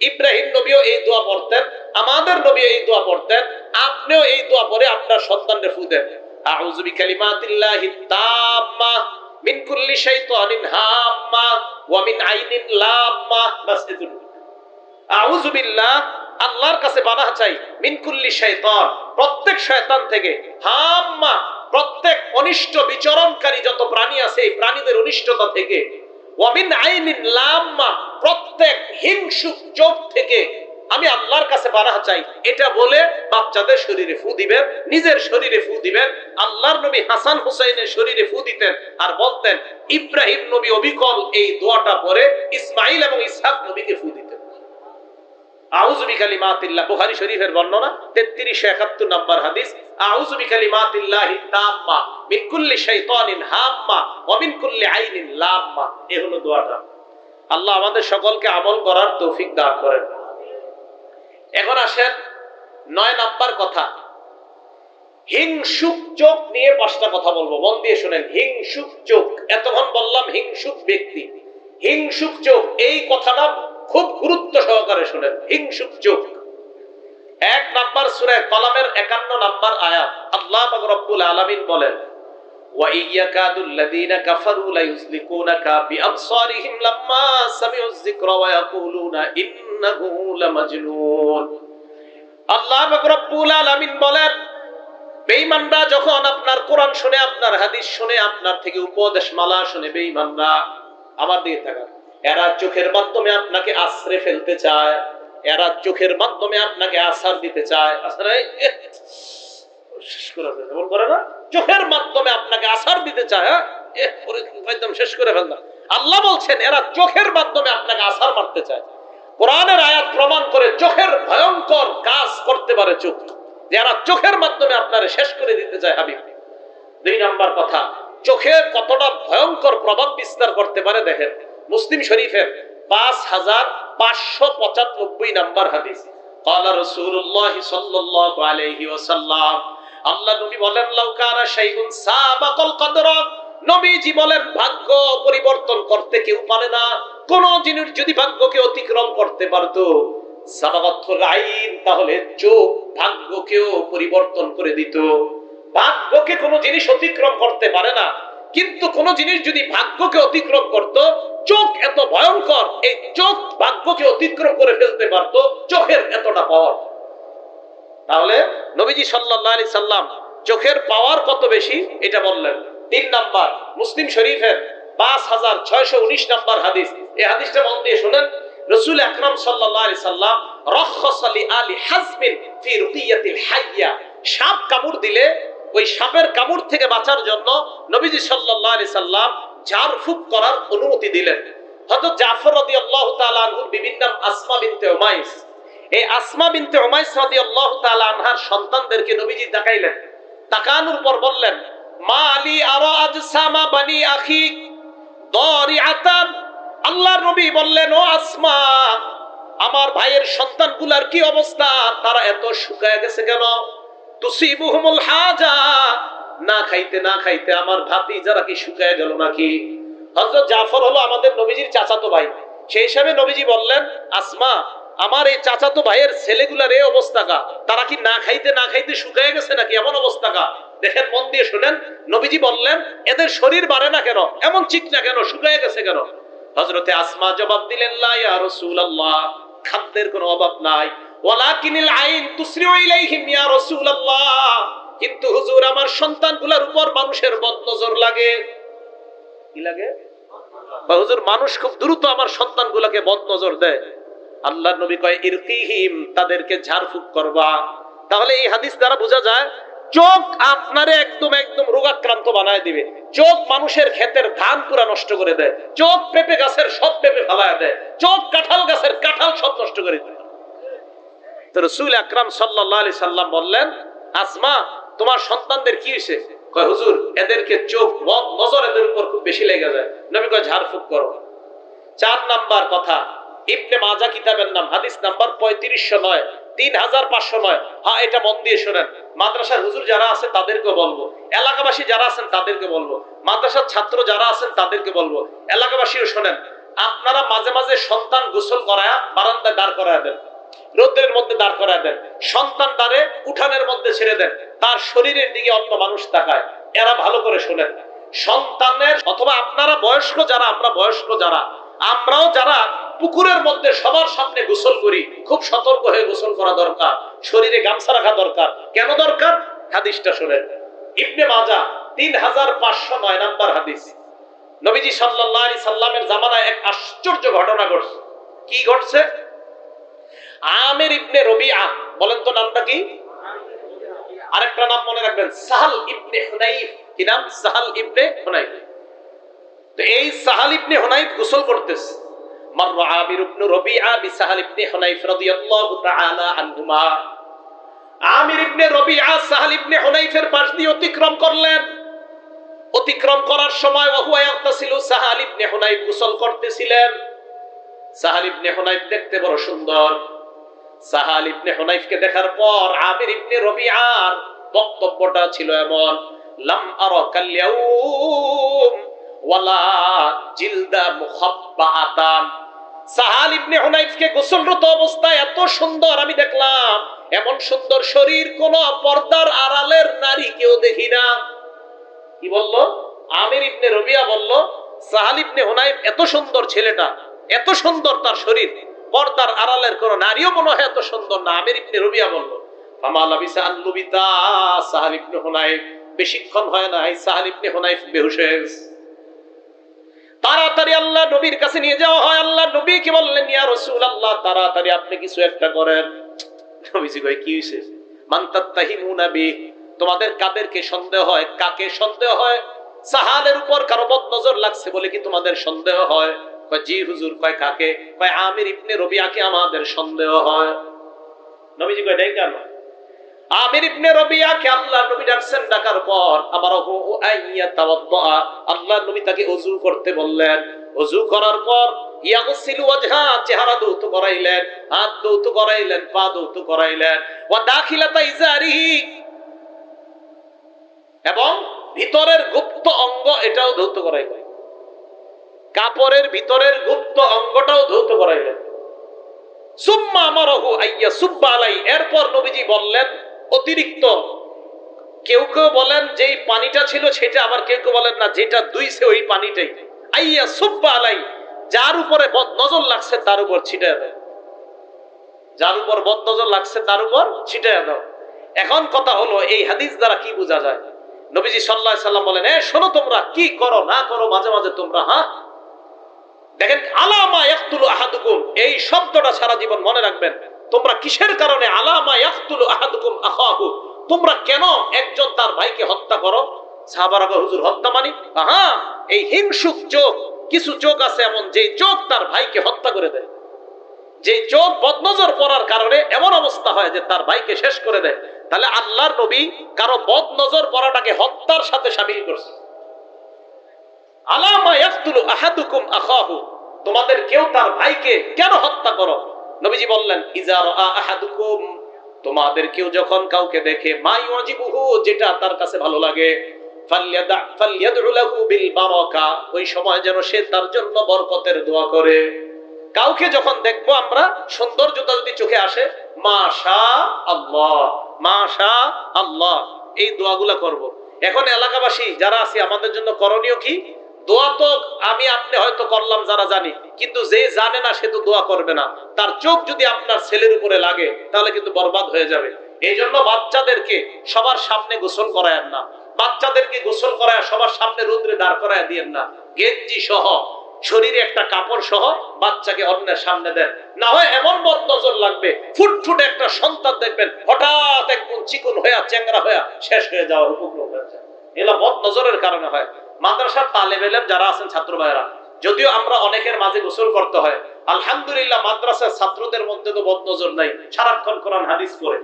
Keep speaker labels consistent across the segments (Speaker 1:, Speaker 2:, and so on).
Speaker 1: ইব্রাহিম নবীও এই দোয়া পড়তেন, আমাদের নবীও এই দোয়া পড়তেন, আপনিও এই দোয়া পড়ে আপনার সন্তানকে ফু দেন। আউযু বিকালিমাতিল্লাহিত তাম্মা মিন কুল্লি শাইতানিন হাম্মা ওয়া মিন আইনিন লাম্মা। বাস এতটুকু। আউযু বিল্লাহ, আল্লাহর কাছে পানাহ চাই, মিন কুল্লি শাইতান, প্রত্যেক শয়তান থেকে, হাম্মা, প্রত্যেক অনিষ্ট বিচরণকারী যত প্রাণী আছে এই প্রাণীদের অনিষ্টতা থেকে, ওয়া মিন আইনিন লাম্মা, প্রত্যেক হিংসুক চোখ থেকে আমি আল্লাহর কাছে পানাহ চাই। এটা বলে বাচ্চাদের শরীরে ফু দিবেন, নিজের শরীরে ফু দিবেন। আল্লাহর নবী হাসান হুসাইনের শরীরে ফু দিতেন আর বলতেন, ইব্রাহিম নবী অবিকল এই দোয়াটা পড়ে ইসমাইল এবং ইসহাক নবীকে ফু দিতেন। আউযু বিকালিমাতিল্লাহ, বুখারী শরীফের বর্ণনা 3371 নম্বর হাদিস। আউযু বিকালিমাতিল্লাহি তাম্মা মিন কুল্লি শাইতানিন হাম্মা ওয়া মিন কুল্লি আইনিন লাম্মা। এই হলো দোয়াটা। আল্লাহ আমাদের সকলকে আমল করার তৌফিক দান করেন। এখন আসেন 9 নাম্বার কথা, হিংসুক চোখ নিয়ে 5টা কথা বলবো, মন দিয়ে শুনেন। হিংসুক চোখ, এতক্ষণ বললাম হিংসুক ব্যক্তি, হিংসুক চোখ, এই কথাটা খুব গুরুত্ব সহকারে শুনেন। হিংসুক চোখ 1 নাম্বার সূরা কলামের 51 নাম্বার আয়াত, আল্লাহ পাক রব্বুল আলামিন বলেন, ওয়া ইয়াকাদুল লাযীনা কাফারু লা ইউযলিকুনাকা বিআবসারিহিম লাম্মা সামিউয যিকরা ওয়া ইয়াকুলুনা ইন্নাহু লামাজনুন। আল্লাহ পাক রব্বুল আলামিন বলেন, বেঈমানরা যখন আপনার কোরআন শুনে, আপনার হাদিস শুনে, আপনার থেকে উপদেশ মালা শুনে, বেঈমানরা, আমার দিকে তাকান, এরা চোখের মাধ্যমে আপনাকে আশ্রে ফেলতে চায়, এরা চোখের মাধ্যমে আপনাকে আসার দিতে চায়। আসলে শেষ করে যেমন করে না, চোখের মাধ্যমে আপনাকে আসার দিতে চায়, একদম শেষ করে ফেললাম। আল্লাহ বলছেন এরা চোখের মাধ্যমে আপনাকে আসার মারতে চায়। কোরআনের আয়াত প্রমাণ করে চোখের ভয়ঙ্কর কাজ করতে পারে চোখ, যারা চোখের মাধ্যমে আপনারে শেষ করে দিতে চায়। হাবিব 2 নাম্বার কথা, চোখে কতটা ভয়ঙ্কর প্রভাব বিস্তার করতে পারে দেখেন। মুসলিম শরীফের 5595 নাম্বার হাদিস, قال رسول الله صلى الله عليه وسلم, আল্লাহ নবী বলেন, লাউ কানা শাইউন সাবাকাল কদর, নবীজি বলেন ভাগ্য পরিবর্তন করতে কেউ পারে না। কোন জিনিস যদি ভাগ্যকে অতিক্রম করতে পারতো, সাবাকাতুল আইন, তাহলে চোখ ভাগ্যকেও পরিবর্তন করে দিত। ভাগ্যকে কোন জিনিস অতিক্রম করতে পারে না, কিন্তু কোন জিনিস যদি ভাগ্যকে অতিক্রম করত, চোখ এত ভয়ঙ্কর, এই চোখ ভাগ্যকে অতিক্রম করে ফেলতে পারত, চোখের এতটা পাওয়ার। তাহলে নবীজি সাল্লাল্লাহু আলাইহি সাল্লাম চোখের পাওয়ার কত বেশি এটা বললেন। 3 নাম্বার, মুসলিম শরীফের 5619 নাম্বার হাদিস, এই হাদিসটা মন দিয়ে শুনেন। রাসূল আকরাম সাল্লাল্লাহু আলাইহি সাল্লাম রাখাসা লি আলি হাজমিন ফি রুকিয়াতিল হাইয়া, সাপ কামড় দিলে ওই সাপের কামড় থেকে বাঁচার জন্য নবীজি সাল্লাল্লাহু আলাইহি সাল্লাম ঝাড়ফুঁক করার অনুমতি দিলেন। হযরত জাফর রাদিয়াল্লাহু তাআলা আনহুর বিবির নাম আসমা বিনতে উমাইস। এই আসমা বিনতে উমাইস রাদিয়াল্লাহু তাআলা আনহার সন্তানদেরকে নবীজি তাকাইলেন, তাকানোর পর বললেন, মা আলী আরা আজসামা বানি আখি দারিআতান। আল্লাহর নবী বললেন, ও আসমা, আমার ভাইয়ের সন্তানগুলার কি অবস্থা, তারা এত শুকায় গেছে কেন? তুসিবুহুমুল হাজা, না খাইতে না খাইতে আমার ভাতিজারা কি শুকায় গেল নাকি? হযরত জাফর হলো আমাদের নবীজির চাচাতো ভাই, সেই হিসাবে নবীজি বললেন, আসমা, আমার এই চাচাতো ভাইয়ের ছেলেগুলার এই অবস্থা কা, তারা কি না খাইতে না খাইতে শুকায় গেছে নাকি, এমন অবস্থা কা? দেখেন, মন দিয়ে শুনেন। নবীজি বললেন, এদের শরীর বাড়ে না কেন, এমন চিকনা কেন, শুকায় গেছে কেন? হযরতে আসমা জবাব দিলেন, লা ইয়া রাসূলুল্লাহ, খাদ্যের কোনো অভাব নাই, ওয়ালাকিনিল আইন তুসরিউ ইলাইহিম ইয়া রাসূলুল্লাহ, কিন্তু হুজুর আমার সন্তানগুলোর উপর মানুষের বদনজর লাগে। কি লাগে? বা হুজুর মানুষ খুব দ্রুত আমার সন্তানগুলোকে বদনজর দেয়। আল্লাহর নবী কয়, ইরকিহিম, তাদেরকে ঝাড়ফুঁক করবা। তাহলে এই হাদিস দ্বারা বোঝা যায় চোখ আপনারে একদম রোগাক্রান্ত বানায় দিবে। চোখ মানুষের ক্ষেতের ধান পুরা নষ্ট করে দেয়, চোখ পেঁপে গাছের সব পেঁপে ফেলায় দেয়, চোখ কাঁঠাল গাছের কাঁঠাল সব নষ্ট করে দেয়। তো রাসূল আকরাম সাল্লাল্লাহু আলাইহি সাল্লাম বললেন, আসমা, তোমার সন্তানদের কি হয়েছে? কয়, হুজুর এদেরকে চোখ নজর এদের উপর খুব বেশি লেগে যায়। নবী কয়, ঝাড়ফুঁক করো। 4 নাম্বার কথা, ইবনে মাজাহ কিতাবের নাম, হাদিস নাম্বার 3509, 3509। হ্যাঁ, এটা মন দিয়ে শুনেন। মাদ্রাসার হুজুর যারা আছে তাদেরকে বলবো, এলাকাবাসী যারা আছেন তাদেরকে বলবো, মাদ্রাসার ছাত্র যারা আছেন তাদেরকে বলবো, এলাকাবাসীও শোনেন। আপনারা মাঝে মাঝে সন্তান গোসল করায়া বারান্দায় দাঁড় করায় দেন, রোদ্রের মধ্যে দাঁড় করায় দেন, সন্তানটারে উঠানের মধ্যে ছেড়ে দেন, তার শরীরের দিকে অন্য মানুষ তাকায়। এরা ভালো করে শোনেন, সন্তানের অথবা আপনারা বয়স্ক যারা, আমরা বয়স্ক যারা, আমরাও যারা পুকুরের মধ্যে সবার সামনে গোসল করি, খুব সতর্ক হয়ে গোসল করা দরকার, শরীরে গামছা রাখা দরকার। কেন দরকার? হাদিসটা শুনেন, ইবনে মাজাহ 3509 নাম্বার হাদিস। নবীজি সাল্লাল্লাহু আলাইহি সাল্লামের জামানায় এক আশ্চর্য ঘটনা ঘটছে। কি ঘটছে? আমির ইবনে রবিআ, বলেন তো নামটা কি? আরেকটা নাম মনে রাখবেন, সাহাল ইবনে হুনাইফ। কি নাম? সাহাল ইবনে হুনাইফ। তো এই সাহাল ইবনে হুনাইফ গোসল করতেছে। মাররা আমির ইবনে রবিআ বিসাহাল ইবনে হুনাইফ রাদিয়াল্লাহু তাআলা আনহুমা। আমির ইবনে রবিআ সাহাল ইবনে হুনাইফের পাশ দিয়ে অতিক্রম করলেন। অতিক্রম করার সময় ওয়া ইয়াগতাসিলু, সাহাল ইবনে হুনাইফ গোসল করতেছিলেন। সাহাল ইবনে হুনাইফ দেখতে বড় সুন্দর। সাহাল ইবনে হুনাইফকে দেখার পর আমির ইবনে রবিআর বক্তব্যটা ছিল এমন, লাম আরা কাল ইয়াউম ওয়ালা জিলদা মুখাব্বাআতান। সাহাল ইবনে হুনাইফকে গোসলরত অবস্থায় এত সুন্দর আমি দেখলাম, এমন সুন্দর শরীর কোন পর্দার আড়ালের নারী কেউ দেখি না। কি বলল? আমির ইবনে রবিআ বলল, সাহাল ইবনে হুনাইফ এত সুন্দর ছেলেটা, এত সুন্দর তার শরীর, পর্দার আড়ালের কোন নারীও মনে হয় এত সুন্দর না। আমির ইবনে রবিআ বলল, ফামা লাবিসা আন লুবিতা সাহাল ইবনে হুনাইফ। বেশিক্ষণ হয় না, সাহাল ইবনে হুনাইফ বেহুশ হয়ে গেছে। তাড়াতাড়ি আল্লাহ নবীর কাছে নিয়ে যাওয়া হয়। আল্লাহ নবী কি বললেন, ইয়া রাসূলুল্লাহ, তাড়াতাড়ি আপনি কিছু একটা করেন। নবীজি কয়, কি হইছে? মান তাত্তাহিমুনা বি, তোমাদের কাদেরকে সন্দেহ হয়? কাকে সন্দেহ হয়? সাহালের উপর কারো বদ নজর লাগছে বলে কি তোমাদের সন্দেহ হয়? কয়, জি হুজুর। কয়, কাকে? কয়, আমির ইবনে রবিআকে আমাদের সন্দেহ হয়। নবীজি কয়, নাই কেন? আমির ইবনে রবিআকে আল্লাহ নবী ডাকছেন, ডাকার পর আমারহু আইয়া তাওয়াদ্দা, আল্লাহ নবী তাকে ওযু করতে বললেন। ওযু করার পর ইয়াগসিলু ওয়াজহা, চেহারা ধৌত করাইলেন, হাত ধৌত করাইলেন, পা ধৌত করাইলেন, ওয়া দাখিলাতা ইজারিহি, এবং ভিতরের গুপ্ত অঙ্গ এটাও ধৌত করাইলেন, কাপড়ের ভিতরের গুপ্ত অঙ্গটাও ধৌত করাইলেন। সুম্মা আমারহু আইয়া সুব্বা আলাই, এরপর নবীজি বললেন অতিরিক্ত, কেউ কেউ বলেন যে পানিটা ছিল সেটা, আবার কেউ কেউ বলেন না, যেটা দুইছে ওই পানিটাই। আইয়া সুব্বা আলাই, যার উপরে বদ নজর লাগছে তার উপর ছিটায় দাও, যার উপর বদ নজর লাগছে তার উপর ছিটায় দাও। এখন কথা হলো, এই হাদিস দ্বারা কি বোঝা যায়? নবীজি সাল্লাল্লাহু আলাইহি সাল্লাম বলেন, শোনো তোমরা কি করো না করো মাঝে মাঝে তোমরা, দেখেন, আলামা ইয়াকতুলু আহাদুকুম, এই শব্দটা সারা জীবন মনে রাখবেন। তোমরা কিসের কারণে আলামা ইয়াকতুলু আহাদুকুম আখাহু, তোমরা কেন একজন তার ভাইকে হত্যা করো? সাহাবারা কয়, হুজুর হত্যা মানে? এই হিংসুক চোখ, কিছু চোখ আছে এমন যে চোখ তার ভাইকে হত্যা করে দেয়, যে চোখ বদনজর পড়ার কারণে এমন অবস্থা হয় যে তার ভাইকে শেষ করে দেয়। তাহলে আল্লাহর নবী কারো বদনজর পড়াটাকে হত্যার সাথে শামিল করছে। আলামা ইয়াকতুলু আহাদুকুম আখাহু, তোমাদের কেউ তার ভাইকে কেন হত্যা করো? নবীজি বললেন, ইজা রাআ আহাদুকুম, তোমাদের কেউ যখন কাউকে দেখে, মা ইউজিবুহু, যেটা তার কাছে ভালো লাগে, ফালইয়াদউ লাহু বিল বারাকা, ওই সময় যেন সে তার জন্য বরকতের দোয়া করে। কাউকে যখন দেখবো আমরা, সৌন্দর্যতা যদি চোখে আসে, মাশাআল্লাহ মাশাআল্লাহ, এই দোয়াগুলা করব। এখন এলাকাবাসী যারা আছি, আমাদের জন্য করণীয় কি? দোয়া তো আমি আপনি হয়তো করলাম যারা জানি, কিন্তু যে জানে না সে তো দোয়া করবে না। তার চোখ যদি আপনার ছেলের উপরে লাগে তাহলে কিন্তু বরবাদ হয়ে যাবে। এই জন্য বাচ্চাদেরকে সবার সামনে গোসল করায়েন না, বাচ্চাদেরকে গোসল করায় সবার সামনে রোদ্রে দাঁড় করায় দিয়েন না। গেঞ্জি সহ, শরীরে একটা কাপড় সহ বাচ্চাকে অন্যের সামনে দেন, না হয় এমন বদ নজর লাগবে, ফুটফুটে একটা সন্তান দেখবেন হঠাৎ একদম চিকন হয়ে চ্যাংরা হয়ে শেষ হয়ে যাওয়ার উপক্রম হয়ে যায়। এগুলো বদ নজরের কারণে হয়। মাদ্রাসার তালেবে ইলম যারা আছেন, ছাত্র ভাইরা, যদিও আমরা অনেকের মাঝে গোসল করতে হয়, আলহামদুলিল্লাহ মাদ্রাসার ছাত্রদের মধ্যে তো বদ নজর নাই, সারাক্ষণ কোরআন হাদিস পড়ে।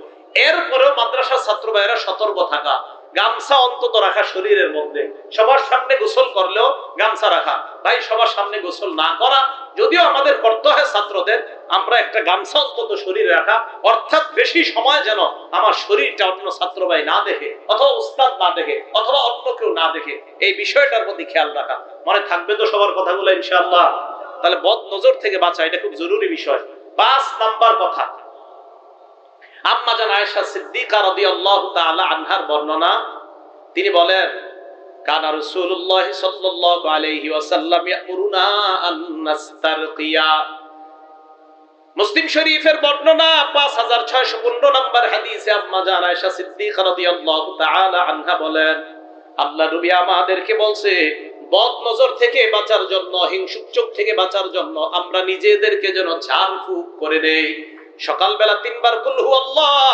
Speaker 1: এরপরেও মাদ্রাসার ছাত্র ভাইরা সতর্ক থাকা, গামছা অন্তত রাখা শরীরের মধ্যে, সবার সামনে গোসল করলেও গামছা রাখা। ভাই, সবার সামনে গোসল না করা যদিও আমাদের করতে হয় ছাত্রদের, আমরা একটা গামছা অন্তত শরীরে রাখা, অর্থাৎ বেশি সময় যেন আমার শরীরটা অন্য ছাত্র ভাই না দেখে, অথবা উস্তাদ না দেখে, অথবা অন্য কেউ না দেখে, এই বিষয়টার প্রতি খেয়াল রাখা। মনে থাকবে তো সবার কথাগুলো ইনশাআল্লাহ? তাহলে বদ নজর থেকে বাঁচা এটা খুব জরুরি বিষয়। 5 নাম্বার কথা, আম্মা জান আয়েশা সিদ্দিকা রাদিয়াল্লাহু তাআলা আনহার বর্ণনা, তিনি বলেন কানা রাসূলুল্লাহ সাল্লাল্লাহু আলাইহি ওয়াসাল্লাম ইয়ামুরুনা আন নাস্তারকিয়া। মুসলিম শরীফের বর্ণনা 5615 নম্বর হাদিসে আম্মা জান আয়েশা সিদ্দিকা রাদিয়াল্লাহু তাআলা আনহা বলেন, আল্লাহ নবী আমাদেরকে বলছে বদ নজর থেকে বাঁচার জন্য, হিংসুক চোখ থেকে বাঁচার জন্য আমরা নিজেদেরকে যেন ঝাড়ফুঁক করে নেই। সকালবেলা 3 বার কুল হুয়াল্লাহ,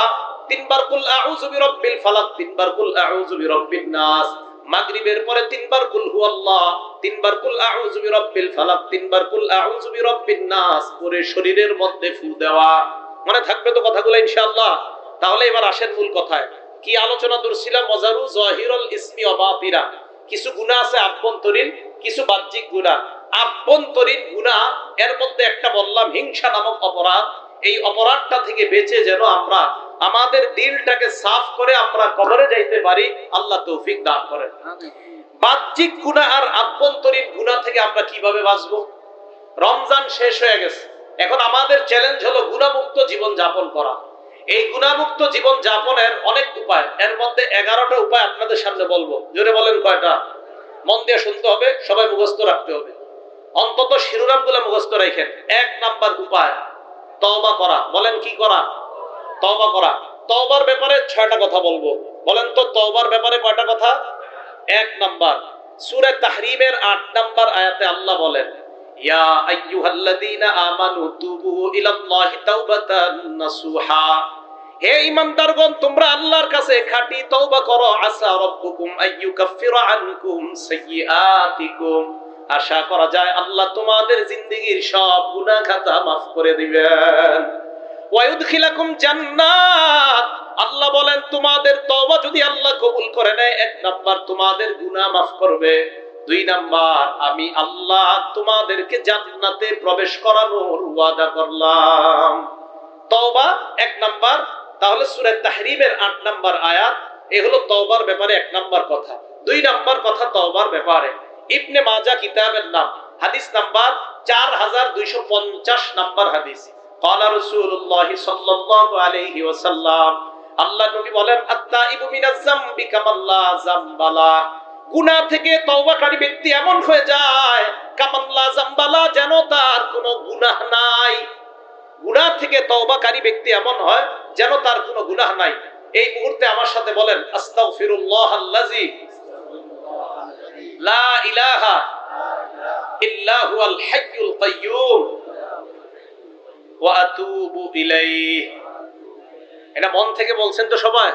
Speaker 1: 3 বার কুল আউযু বিরাব্বিল ফালাক, 3 বার কুল আউযু বিরাব্বিন নাস। মাগরিবের পরে 3 বার কুল হুয়াল্লাহ, 3 বার কুল আউযু বিরাব্বিল ফালাক, 3 বার কুল আউযু বিরাব্বিন নাস করে শরীরের মধ্যে ফু দেওয়া। মনে থাকবে তো কথাগুলো ইনশাআল্লাহ? তাহলে এবার আসেন মূল কথায়। কি আলোচনা করছিলাম? ওয়াজারু যাহিরুল ইসমি ওয়া বাতিরা। কিছু গুনাহ আছে আভ্যন্তরীণ, কিছু বাহ্যিক গুনাহ। আভ্যন্তরীণ গুনাহ এর মধ্যে একটা বললাম হিংসা নামক অপরাধ। এই অপরাধটা থেকে বেঁচে যেন আমরা আমাদের দিলটাকে সাফ করে আমরা কবরে যাইতে পারি, আল্লাহ তৌফিক দান করেন। বাহ্যিক গুনাহ আর আভ্যন্তরীণ গুনাহ থেকে আমরা কিভাবে বাঁচবো? রমজান শেষ হয়ে গেছে, এখন আমাদের চ্যালেঞ্জ হলো গুনাহমুক্ত জীবন যাপন করা। এই গুনাহমুক্ত জীবন যাপনের অনেক উপায়, এর মধ্যে 11টা উপায় আপনাদের সামনে বলবো। জোরে বলেন কয়টা? মন দিয়ে শুনতে হবে, সবাই মুখস্থ রাখতে হবে, অন্তত শিরোনামগুলো মুখস্থ রাখেন। 1 নাম্বার উপায় তওবা করা। বলেন কি করা? তওবা করা। তওবার ব্যাপারে 6টা কথা বলবো। বলেন তো তওবার ব্যাপারে কয়টা কথা? 1 নাম্বার, সূরা তাহরিমের 8 নাম্বার আয়াতে আল্লাহ বলেন, ইয়া আইয়ুহাল্লাযীনা আমানু তুবু ইলাল্লাহি তাওবাতান নাসুহা। হে ঈমানদারগণ, তোমরা আল্লাহর কাছে খাঁটি তওবা করো। আসা রাব্বুকুম আইয়ুকাফফিরা আনকুম সাইয়্যাতিকুম। আশা করা যায় আল্লাহ তোমাদের জিন্দেগীর সব গুনাহ খাতা মাফ করে দিবেন। ওয়া ইউদখিলাকুম জান্নাত। আল্লাহ বলেন তোমাদের তওবা যদি আল্লাহ কবুল করে নেয়, 1 নাম্বার তোমাদের গুনাহ মাফ করবে, 2 নাম্বার আমি আল্লাহ তোমাদেরকে জান্নাতে প্রবেশ করানোর ওয়াদা করলাম। তওবা 1 নাম্বার। তাহলে সূরা তাহরিমের 8 নাম্বার আয়াত, এ হলো তওবার ব্যাপারে 1 নাম্বার কথা। 2 নাম্বার কথা তওবার ব্যাপারে ইবনে মাজাহ কিতাবের নাম, হাদিস নাম্বার 4250 নাম্বার হাদিস। قال رسول الله صلى الله عليه وسلم, আল্লাহ নবী বলেন, আত-তাইবু মিনাজ যামবি কামাল্লা যামবালা। গুনাহ থেকে তওবাকারী ব্যক্তি এমন হয়ে যায় কামাল্লা যামবালা, যেন তার কোনো গুনাহ নাই। গুনাহ থেকে তওবাকারী ব্যক্তি এমন হয় যেন তার কোনো গুনাহ নাই। এই মুহূর্তে আমার সাথে বলেন, আস্তাগফিরুল্লাহাল্লাযী লা ইলাহা ইল্লা হুয়াল হাইয়ুল কাইয়্যুম ওয়া আতুবু ইলাইহি। এটা মন থেকে বলছেন তো সবাই?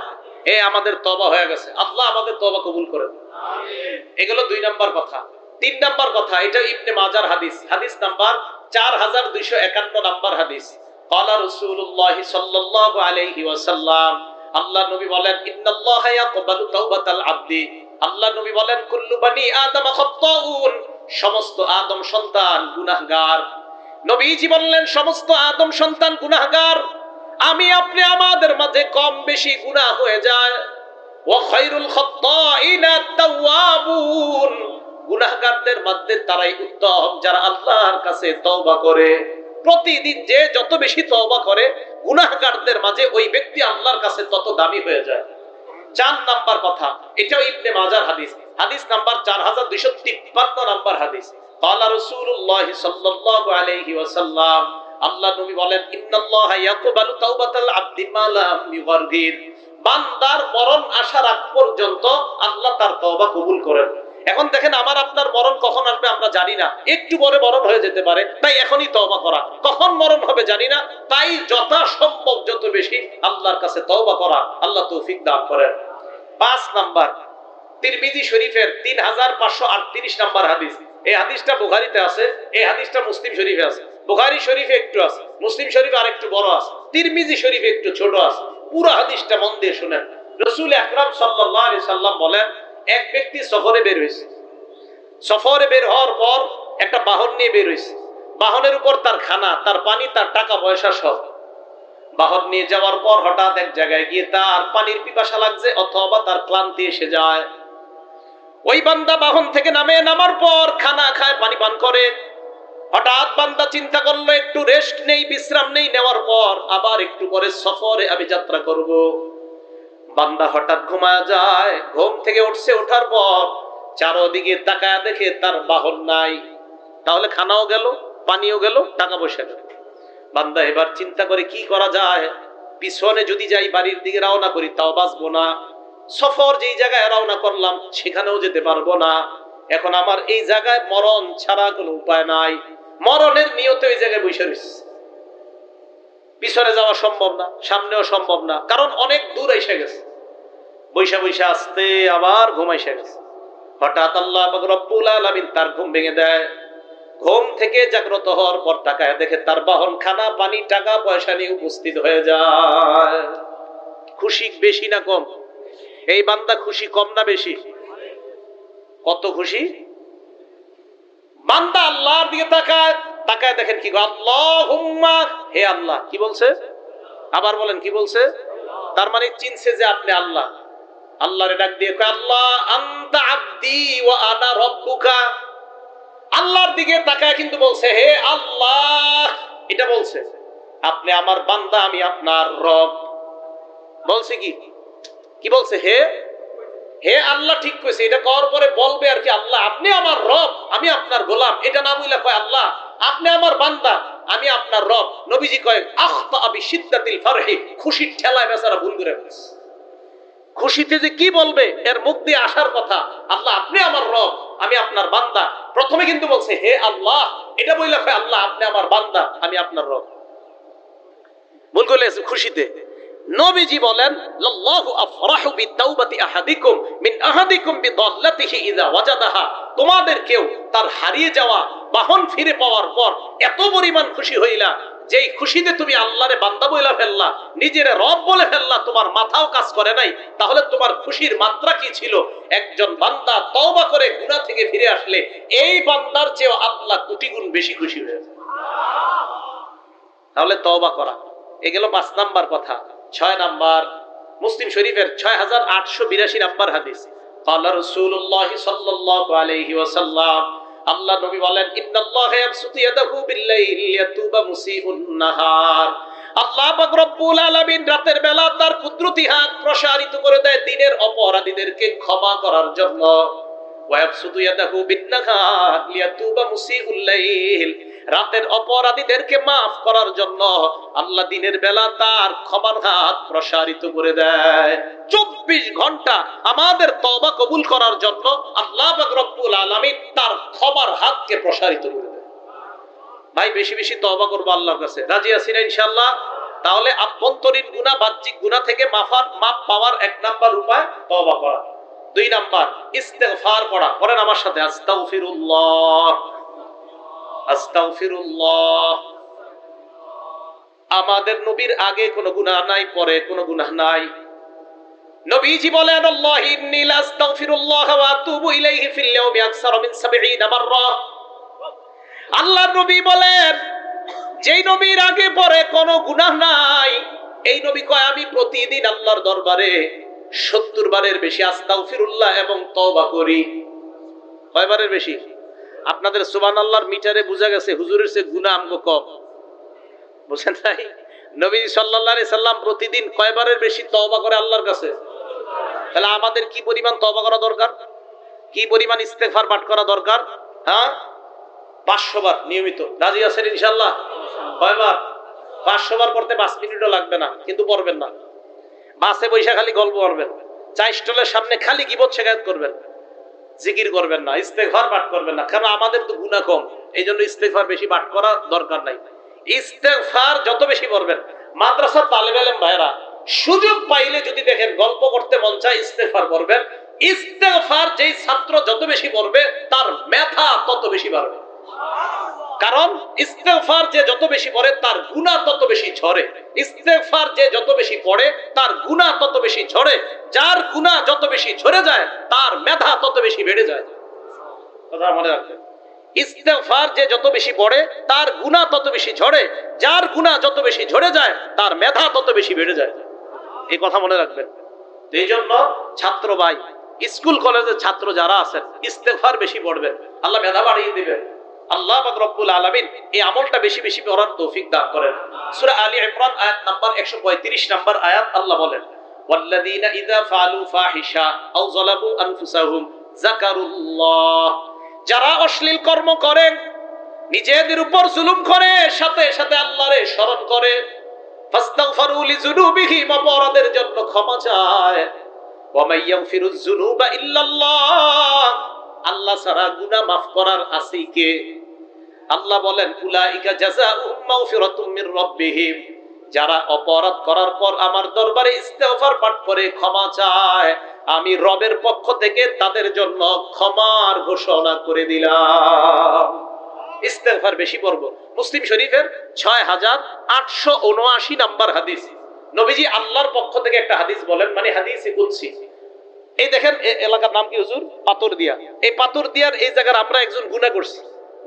Speaker 1: আমাদের তওবা হয়ে গেছে, আল্লাহ আমাদের তওবা কবুল করেন, আমিন। এগুলো 2 নাম্বার কথা। 3 নাম্বার কথা, এটা ইবনে মাজাহর হাদিস, হাদিস নাম্বার 4251 নাম্বার হাদিস। ক্বালা রাসূলুল্লাহ সাল্লাল্লাহু আলাইহি ওয়াসাল্লাম, আল্লাহ নবী বলেন, ইন্নাল্লাহা ইয়াকবালু তাওবাতাল আবদি। আল্লাহ নবী বলেন, কুল্লু বানি আদম খাত্তাউন। সমস্ত আদম সন্তান গুনাহগার। নবীজি বললেন সমস্ত আদম সন্তান গুনাহগার। আমি আপনি আমাদের মাঝে কম বেশি গুনাহ হয়ে যায়। ওয়া খায়রুল খাত্তাইনা আত-তাওয়াবুন। গুনাহগারদের মধ্যে তারাই উত্তম যারা আল্লাহর কাছে তওবা করে। প্রতিদিন যে যত বেশি তওবা করে, গুনাহগারদের মাঝে ওই ব্যক্তি আল্লাহর কাছে তত দামি হয়ে যায়। 4 নাম্বার কথা, এটাও ইবনে মাজাহর হাদিস, হাদিস নাম্বার 4253 নাম্বার হাদিস। ক্বালা রাসূলুল্লাহ সাল্লাল্লাহু আলাইহি ওয়াসাল্লাম, আল্লাহ নবী বলেন, ইন্নাল্লাহা ইয়াকবালু তাওবাতাল আবদি মা লাম ইউগারগির। বান্দার মরণ আসার আগ পর্যন্ত আল্লাহ তার তওবা কবুল করেন। এখন দেখেন, আমার আপনার মরণ কখন আসবে আমরা জানি না, একটু পরে মরণ হয়ে যেতে পারে, তাই এখনই তওবা করা। কখন মরণ হবে জানি না, তাই যথাসম্ভব যত বেশি আল্লাহর কাছে তওবা করা, আল্লাহ তৌফিক দান করেন। 5 নাম্বার, তিরমিজি শরীফের 3538 নাম্বার হাদিস। এই হাদিসটা বুখারীতে আছে, এই হাদিসটা মুসলিম শরীফে আছে। বুখারী শরীফে একটু আছে, মুসলিম শরীফে আরেকটু বড় আছে, তিরমিজি শরীফে একটু ছোট আছে। পুরো হাদিসটা মন দিয়ে শুনেন। রাসূল আকরাম সাল্লাল্লাহু আলাইহি সাল্লাম বলেন, এক ব্যক্তি সফরে বের হয়েছে। সফরে বের হওয়ার পর একটা বাহন নিয়ে বের হয়েছে। বাহনের উপর তার খানা, তার পানি, তার টাকা পয়সা সব। বাহন নিয়ে যাওয়ার পর হঠাৎ এক জায়গায় গিয়ে তার পানির পিপাসা লাগছে অথবা তার ক্লান্তি এসে যায়। ওই বান্দা বাহন থেকে নামার পর খানা খায়, পানি পান করে। হঠাৎ বান্দা চিন্তা করলো একটু রেস্ট নেই, বিশ্রাম নেই, নেওয়ার পর আবার একটু পরে সফরে আমি যাত্রা করব। বান্দা হঠাৎ ঘুমায় যায়, ঘুম থেকে উঠছে, ওঠার পর চারদিকে তাকায় দেখে তার বাহন নাই। তাহলে খানাও গেল, পানিও গেল, টাকা পয়সা গেল। বান্দা এবার চিন্তা করে কি করা যায়, পিছনে যদি যাই বাড়ির দিকে রওনা করি তাও বাঁচবো না, সফর যেই জায়গায় রওনা করলাম সেখানেও যেতে পারবো না। এখন আমার এই জায়গায় মরণ ছাড়া কোনো উপায় নাই। মরণের নিয়তে ওই জায়গায় বসে রয়েছে, পিছনে যাওয়া সম্ভব না, সামনেও সম্ভব না, কারণ অনেক দূর এসে গেছে। বৈশা বৈশা আসতে আবার ঘুমাইসে গেছে। হঠাৎ আল্লাহ পাক রব্বুল আলামিন তার ঘুম ভেঙে দেয়। ঘুম থেকে জাগ্রত হওয়ার পর তাকায় দেখে তার বাহন খানা পানি টাকা পয়সা নিয়ে উপস্থিত হয়ে যায়। খুশি বেশি না কম? এই বান্দা খুশি কম না বেশি? কত খুশি বান্দা! আল্লাহর দিকে তাকায়, তাকায় দেখেন কি, আল্লাহুম্মা, হে আল্লাহ। কি বলছে? আবার বলেন, কি বলছে? তার মানে চিনছে যে আপনি আল্লাহ। আল্লাহরে ডাক দিয়ে কয়, আল্লাহ আনতা আবদি ওয়া আনা রব্বুকা। আল্লাহর দিকে তাকায় কিন্তু বলছে, হে আল্লাহ। এটা বলছে, আপনি আমার বান্দা, আমি আপনার রব। বলছে কি? কি বলছে? হে হে আল্লাহ। ঠিক কইছে। এটা করার পরে বলবে আর কি, আল্লাহ আপনি আমার রব, আমি আপনার গোলাম। এটা না বইলা কয়, আল্লাহ আপনি আমার বান্দা, আমি আপনার রব। নবীজি কয়, আখতা আবি শিদ্দাতিল ফারহি, খুশির ঠেলায় বেচারা ভুল করে ফেলেছে। খুশিতে যে কি বলবে এর মুখ দিয়ে আসার কথা, আল্লাহ আপনি আমার রব, আমি আপনার বান্দা। প্রথমে কিন্তু বলছে হে আল্লাহ, এটা বইলা কয়, আল্লাহ আপনি আমার বান্দা, আমি আপনার রব। ভুল করে খুশিতে। নবীজি বলেন, লাল্লাহু আফরাহু বিতাওবাতি আহাদিকুম মিন আহাদিকুম বিদাল্লাতিহি ইযা ওয়াজাদাহা। তোমাদের কেউ তার হারিয়ে যাওয়া বাহন ফিরে পাওয়ার পর এত পরিমাণ খুশি হইলা, যেই খুশিতে তুমি আল্লাহরে বান্দা বইলা ফেললা, নিজের রব বলে ফেললা, তোমার মাথাও কাজ করে নাই, তাহলে তোমার খুশির মাত্রা কি ছিল? একজন বান্দা তওবা করে গুনাহ থেকে ফিরে আসলে এই বান্দার চেয়ে আল্লাহ কোটি গুণ বেশি খুশি হয়েছে। তাহলে তওবা করা। এ গেল 5 নাম্বার কথা। 6 নাম্বার, মুসলিম শরীফের 6882 নাম্বার হাদিস। ক্বালা রাসূলুল্লাহ সাল্লাল্লাহু আলাইহি ওয়াসাল্লাম, আল্লাহ নবী বলেন, ইন্নাল্লাহা ইয়াবসুতু ইয়াদাহু বিল-লাইলি লিয়াতুবা মুসিউন নাহার। আল্লাহ পাক রব্বুল আলামিন রাতের বেলা তার কুদরতি হাত প্রসারিত করে দেয় দিনের অপরাধীদেরকে ক্ষমা করার জন্য। ওয়া ইয়াবসুতু ইয়াদাহু বিন-নাহার লিয়াতুবা মুসিউল লাইল, রাতের অপরাধীদেরকে মাফ করার জন্য আল্লাহ দিনের বেলা তার ক্ষমার হাত প্রসারিত করে দেয়। 24 ঘন্টা আমাদের তওবা কবুল করার জন্য আল্লাহ পাক রব্বুল আলামিন তার ক্ষমার হাতকে প্রসারিত করে দেয়। ভাই বেশি বেশি তওবা করব আল্লাহর কাছে, রাজি আছেন ইনশাআল্লাহ? তাহলে আভ্যন্তরীণ গুনাহ, বাহ্যিক গুনাহ থেকে মাফ পাওয়ার 1 নাম্বার উপায় তওবা করা। 2 নাম্বার ইস্তেগফার পড়া। পড়েন আমার সাথে, আস্তাগফিরুল্লাহ আস্তাগফিরুল্লাহ। আমাদের নবীর আগে কোনো গুনাহ নাই, পরে কোনো গুনাহ নাই। নবীজি বলেন, আল্লাহি ইন্নী লা আস্তাগফিরুল্লাহ ওয়া আতুবু ইলাইহি ফিল ইয়াউমি আকসার মিন 70 মাররা। আল্লাহর নবী বলেন, যেই নবীর আগে পরে কোনো গুনাহ নাই, এই নবী কয় আমি প্রতিদিন আল্লাহর দরবারে 70 বারের বেশি আস্তাগফিরুল্লাহ এবং তওবা করি। কয়বারের বেশি? আপনাদের সুবহানাল্লাহর মিটারে বোঝা গেছে হুজুরের চেয়ে গুনাহ আমগো কম। বুঝেন নাই? নবী সাল্লাল্লাহু আলাইহি সাল্লাম প্রতিদিন কয়বারের বেশি তওবা করে আল্লাহর কাছে? তাহলে আমাদের কি পরিমাণ তওবা করা দরকার, কি পরিমাণ ইস্তেগফার পাঠ করা দরকার? হ্যাঁ, 500 বার নিয়মিত। রাজি আছেন ইনশাআল্লাহ? কয়বার? 500 বার পড়তে 5 মিনিটও লাগবে না, কিন্তু পড়বেন না। বাসে বৈশা খালি গল্প করবেন, চা স্টলের সামনে খালি গীবত শিকায়ত করবেন, জিকির করবেন না, ইস্তেগফার পাঠ করবেন না। কারণ আমাদের তো গুনাহ কম, এই জন্য ইস্তেগফার বেশি পাঠ করা দরকার নাই। ইস্তেগফার যত বেশি পড়বেন, মাদ্রাসার তালেবে ইলম ভাইরা সুযোগ পাইলে যদি দেখেন গল্প করতে মন চায়, ইস্তেগফার পড়বেন। ইস্তেগফার যেই ছাত্র যত বেশি পড়বে তার মেধা তত বেশি বাড়বে। কারণ ইস্তেগফার যে যত বেশি পড়ে তার গুনাহ তত বেশি ঝরে। ইস্তেগফার যে যত বেশি পড়ে তার গুনাহ তত বেশি ঝরে। যার গুনাহ যত বেশি ঝরে যায় তার মেধা তত বেশি বেড়ে যায়। কথা মনে রাখবেন, ইস্তেগফার যে যত বেশি পড়ে তার গুনাহ তত বেশি ঝরে। যার গুনাহ যত বেশি ঝরে যায় তার মেধা তত বেশি বেড়ে যায়। এই কথা মনে রাখবেন। এই জন্য ছাত্র ভাই, স্কুল কলেজের ছাত্র যারা আছেন, ইস্তেগফার বেশি পড়বেন, আল্লাহ মেধা বাড়িয়ে দিবেন। আল্লাহ পাক রব্বুল আলামিন এই আমলটা বেশি বেশি করার তৌফিক দান করেন। সূরা আলী ইমরান আয়াত নাম্বার 135 নাম্বার আয়াত আল্লাহ বলেন, ওয়াল্লাযীনা ইযা ফাআলু ফাহিশা আও যালামু আনফুসাহুম যাকারুল্লাহ, যারা অশ্লীল কর্ম করে, নিজেদের উপর জুলুম করে, সাথে সাথে আল্লাহরে স্মরণ করে, ফাস্তাগফিরু লিযুনুবিহিম, অপরাধের জন্য ক্ষমা চায়, ওয়া মাইয়াগফিরুয যুনুবা ইল্লাল্লাহ, আল্লাহ ছাড়া গুনাহ মাফ করার আছে কে? আল্লাহ বলেন, উলাইকা জাযাউহুম মাগফিরাতুম মির রাব্বিহিম, যারা অপরাধ করার পর আমার দরবারে ইস্তেগফার পাঠ করে ক্ষমা চায়, আমি রবের পক্ষ থেকে তাদের জন্য ক্ষমার ঘোষণা করে দিলাম। ইস্তেগফার বেশি পড়ব। মুসলিম শরীফের 6879 নাম্বার হাদিস, নবীজি আল্লাহর পক্ষ থেকে একটা হাদিস বলেন, মানে হাদিসে কুদসি। এই দেখেন এলাকার নাম কি হুজুর? পাথরদিয়া। এই পাথরদিয়ার এই জায়গার আমরা একজন গুনাহ করছি,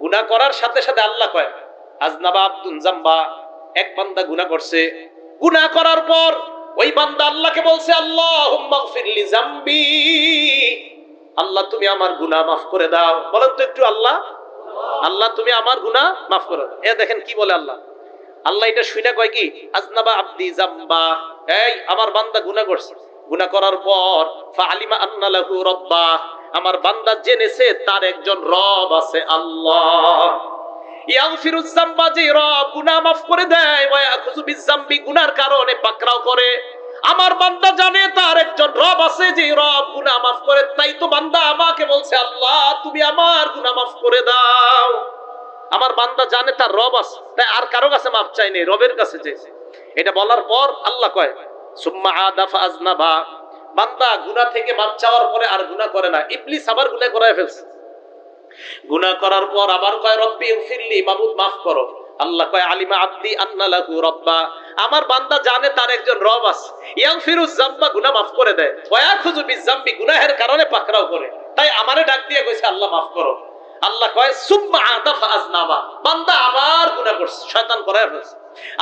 Speaker 1: গুনাহ করার সাথে সাথে আল্লাহ কয় আজনাবা আব্দুন জামবা, এক বান্দা গুনাহ করছে, গুনাহ করার পর ওই বান্দা আল্লাহকে বলছে, আল্লাহুম্মা গফিরলি জামবি, আল্লাহ তুমি আমার গুনাহ মাফ করে দাও। বলেন তো একটু, আল্লাহ আল্লাহ তুমি আমার গুনাহ মাফ করো। এ দেখেন কি বলে আল্লাহ। আল্লাহ এটা শুনে কয় কি, আজনাবা আব্দি জামবা, এই আমার বান্দা গুনাহ করছে, গুনাহ করার পর ফাআলিমা আন্না লাহু রাব্বা, আমার বান্দা জেনেছে তার একজন রব আছে, আল্লাহ। ইয়াগফিরুয যামবা, যে রব গুনাহ মাফ করে দেয়, ওয়া ইয়াখুযু বিযামবি, গুনার কারণে পাকড়াও করে। আমার বান্দা জানে তার একজন রব আছে, যে রব গুনাহ মাফ করে, তাই তো বান্দা আমাকে বলছে, আল্লাহ তুমি আমার গুনাহ মাফ করে দাও। আমার বান্দা জানে তার রব আছে, তাই আর কারো কাছে মাফ চাইনি, রবের কাছে চাইছে। এটা বলার পর আল্লাহ কয়, সুম্মা আদা ফাআজনাবা, বান্দা গুনাহ থেকে মাফ চাওয়ার পরে আর গুনাহ করে না, ইবলিস আবার গুনাহ করায় ফেলছে। গুনাহ করার পর আবার কয়, রব্বি ইগফিরলি, মাবুদ মাফ করো। আল্লাহ কয়, আলিমা আব্দি আন্না লাহু রাব্বা, আমার বান্দা জানে তার একজন রব আছে, ইয়াগফিরুয যামবা, গুনাহ মাফ করে দেয়, ওয়া ইয়াখুযু বিযামবি, গুনাহের কারণে পাকড়াও করে। তাই আমারে ডাক দিয়ে কইছে, আল্লাহ মাফ করো। আল্লাহ কয়, সুম্মা আদা ফাআজনাবা, বান্দা আবার গুনাহ করছে, শয়তান করায় ফেলছে,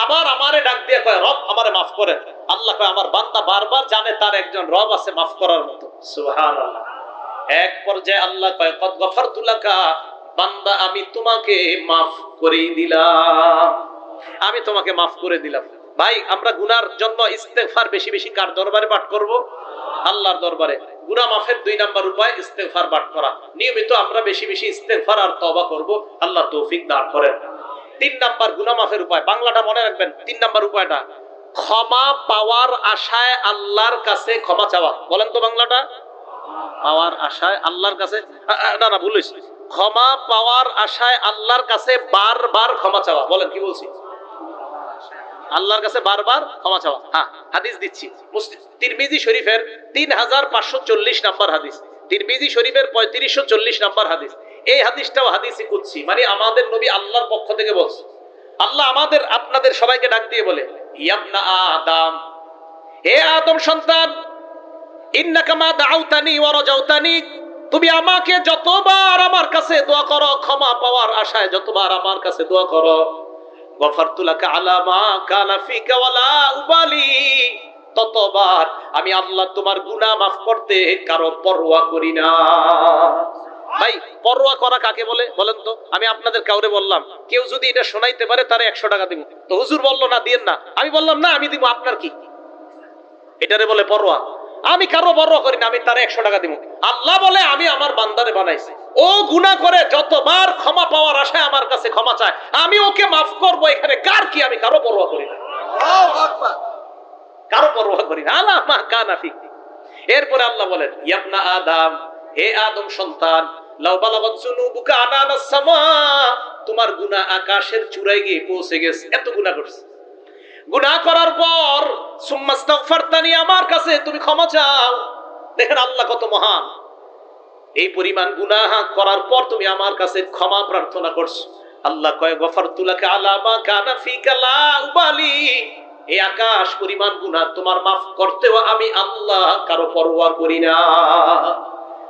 Speaker 1: আবার আমারে ডাক দিয়ে কয়, রব আমারে মাফ করেন। আল্লাহ কয়, আমার বান্দা বারবার জানে তার একজন রব আছে মাফ করার মতো। সুবহানাল্লাহ। এক পর্যায়ে আল্লাহ কয়, কদ গফারতু লাকা, বান্দা আমি তোমাকে মাফ করে দিলাম, আমি তোমাকে মাফ করে দিলাম। ভাই, আমরা গুনার জন্য ইস্তেগফার বেশি বেশি কার দরবারে পাঠ করব? আল্লাহর দরবারে। গুনাহ মাফের 2 নাম্বার উপায় ইস্তেগফার পাঠ করা। নিয়মিত আমরা বেশি বেশি ইস্তেগফার আর তওবা করব, আল্লাহ তৌফিক দান করেন। 3 নাম্বার গুনাহ মাফের উপায়, বাংলাটা মনে রাখবেন। 3 নাম্বার উপায়টা, ক্ষমা পাওয়ার আশায় আল্লাহর কাছে ক্ষমা চাওয়া। বলেন তো বাংলাটা, পাওয়ার আশায় আল্লাহর কাছে, না না ভুল হয়েছে, ক্ষমা পাওয়ার আশায় আল্লাহর কাছে বারবার ক্ষমা চাওয়া। বলেন কি বলছি? আল্লাহর কাছে বারবার ক্ষমা চাওয়া। হ্যাঁ, হাদিস দিচ্ছি, তিরমিজি শরীফের 3540 নাম্বার হাদিস, তিরমিজি শরীফের 3540 নাম্বার হাদিস। এই হাদিসটাও হাদিসে কুদসি, মানে আমাদের নবী আল্লাহর পক্ষ থেকে বলছে। আল্লাহ আমাদের আপনাদের সবাইকে ডাক দিয়ে বলে, ইয়াবনা আদম, হে আদম সন্তান, ইন্নাকা মা দাউতানি ওয়া রাজাউতানি, তুমি আমাকে যতবার আমার কাছে দোয়া করো, ক্ষমা পাওয়ার আশায় যতবার আমার কাছে দোয়া করো, গফারতু লাকা আলা মা কানা ফিকা ওয়ালা উবালি, ততবার আমি আল্লাহ তোমার গুনাহ মাফ করতে কারো পরোয়া করি না। ভাই, পরোয়া করা কাকে বলে বলেন তো? আমি আপনাদের কাউরে বললাম, কেউ যদি এটা শোনাইতে পারে তারে 100 টাকা দিব। তো হুজুর বললো না দিয়েন না, আমি বললাম না আমি দিব, আপনার কি? এটারে বলে পরোয়া। আমি কারো পরোয়া করি না, আমি তারে 100 টাকা দিব। আল্লাহ বলে, আমি আমার বান্দারে বানাইছি, ও গুনাহ করে যতবার ক্ষমা পাওয়ার আশায় আমার কাছে ক্ষমা চায়, আমি ওকে মাফ করবো। এখানে কার কি? আমি কারো পরোয়া করি না, কারো পরোয়া করি না। আল্লাহ মা কানা ফিক। এরপরে আল্লাহ বলেন, ইয়াবনা আদম, হে আদম সন্তান, লাউ বালাগাত যুনুবুকা আনানাস সামা, তোমার গুনাহ আকাশের চূড়ায় গিয়ে পৌঁছে গেছে, এত গুনাহ করছে। গুনাহ করার পর সুম্মাস্তাগফারতানি, আমার কাছে তুমি ক্ষমা চাও। দেখেন আল্লাহ কত মহান, এই পরিমাণ গুনাহ করার পর তুমি আমার কাছে ক্ষমা প্রার্থনা করছো। আল্লাহ কয়, গফারতু লাকা আলা মা কানা ফিকা লা উবালি, এই আকাশ পরিমাণ গুনাহ তোমার মাফ করতেও আমি আল্লাহ কারো পরোয়া করি না।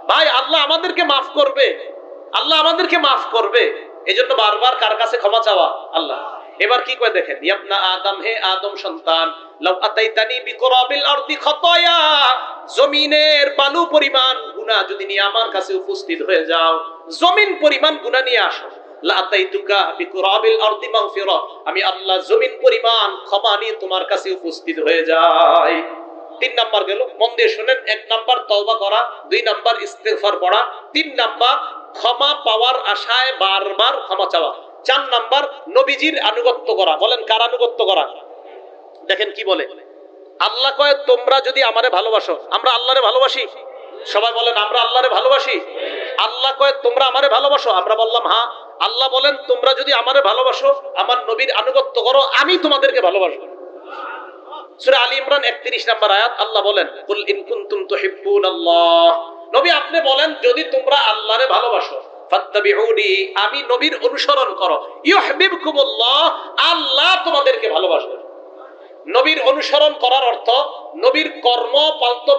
Speaker 1: ভাই, আল্লাহ আমাদেরকে মাফ করবে, আল্লাহ আমাদেরকে মাফ করবে, এজন্য বারবার কার কাছে ক্ষমা চাওয়া? আল্লাহ। এবার কি কয় দেখেন, ইয়াবনা আদম, হে আদম সন্তান, লাউ আতাইতানি বিকুরাবিল আরদি খাতায়া, জমিনের বালু পরিমাণ গুনাহ যদি নিয়ে আমার কাছে উপস্থিত হয়ে যাও, জমিন পরিমাণ গুনাহ নিয়ে আসো, লা আতাইতুকা বিকুরাবিল আরদি মাগফিরা, আমি আল্লাহ জমিন পরিমাণ ক্ষমা নিয়ে তোমার কাছে উপস্থিত হয়ে যাই। 3 নাম্বার গেল, মন দিয়ে শুনেন। 1 নাম্বার তওবা করা, 2 নাম্বার ইস্তেগফার পড়া, 3 নাম্বার ক্ষমা পাওয়ার আশায় বারবার ক্ষমা চাওয়া, 4 নাম্বার নবীজির আনুগত্য করা। বলেন কার আনুগত্য করা? দেখেন কি বলে আল্লাহ কয় তোমরা যদি আমারে ভালোবাসো, আমরা আল্লাহরে ভালোবাসি। সবাই বলেন আমরা আল্লাহরে ভালোবাসি। আল্লাহ কয় তোমরা আমারে ভালোবাসো, আমরা বললাম হ্যাঁ। আল্লাহ বলেন তোমরা যদি আমারে ভালোবাসো, আমার নবীর আনুগত্য করো, আমি তোমাদেরকে ভালোবাসবো। সূরা আলী ইমরান 31 নম্বর আয়াত, আল্লাহ বলেন কুল ইন কুনতুম তুহিব্বুনাল্লাহ, নবী আপনি বলেন যদি তোমরা আল্লাহরে ভালোবাসো, ফাত্তাবিউনি, আমি নবীর অনুসরণ করো, ইউহিব্বুকুমুল্লাহ, আল্লাহ তোমাদেরকে ভালোবাসবেন। নবীর অনুসরণ করার অর্থ নবীর কর্ম